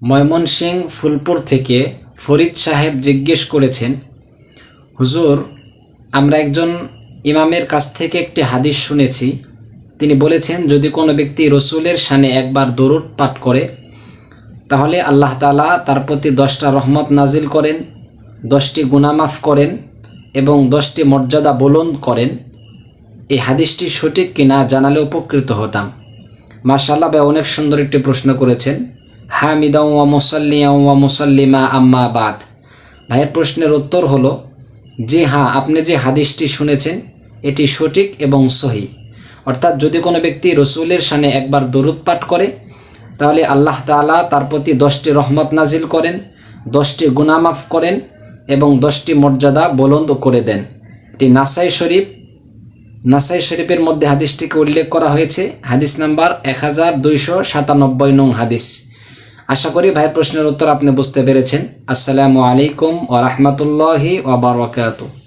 ময়মনসিংহ ফুলপুর থেকে ফরিদ সাহেব জিজ্ঞেস করেছেন, হুজুর, আমরা একজন ইমামের কাছ থেকে একটি হাদিস শুনেছি। তিনি বলেছেন, যদি কোনো ব্যক্তি রসুলের শানে একবার দরুদ পাঠ করে তাহলে আল্লাহ তাআলা তার প্রতি 10টা রহমত নাজিল করেন, 10টি গুনাহ মাফ করেন এবং 10টি মর্যাদা বুলন্দ করেন। এই হাদিসটি সঠিক কিনা জানালে উপকৃত হতাম। মাশাআল্লাহ ভাই, অনেক সুন্দর একটি প্রশ্ন করেছেন। হামিদাও ওয়া মুসাল্লিয়াও ওয়া মুসাল্লিমা আম্মা বাদ। ভাইয়ের প্রশ্নের উত্তর হলো, জি হ্যাঁ, আপনি যে হাদিসটি শুনেছেন এটি সঠিক এবং সহি। অর্থাৎ যদি কোনো ব্যক্তি রসুলের শানে একবার দরুদ পাঠ করে তাহলে আল্লাহ তাআলা তার প্রতি 10টি রহমত নাজিল করেন, 10টি গুনাহ মাফ করেন এবং 10টি মর্যাদা বুলন্দ করে দেন। এটি নাসাই শরীফের মধ্যে হাদিসটিকে উল্লেখ করা হয়েছে। হাদিস নাম্বার 1297 নং হাদিস। আশা করি ভাইয়ের প্রশ্নের উত্তর আপনি বুঝতে পেরেছেন। আসসালামু আলাইকুম ওয়া রাহমাতুল্লাহি ওয়া বারাকাতুহু।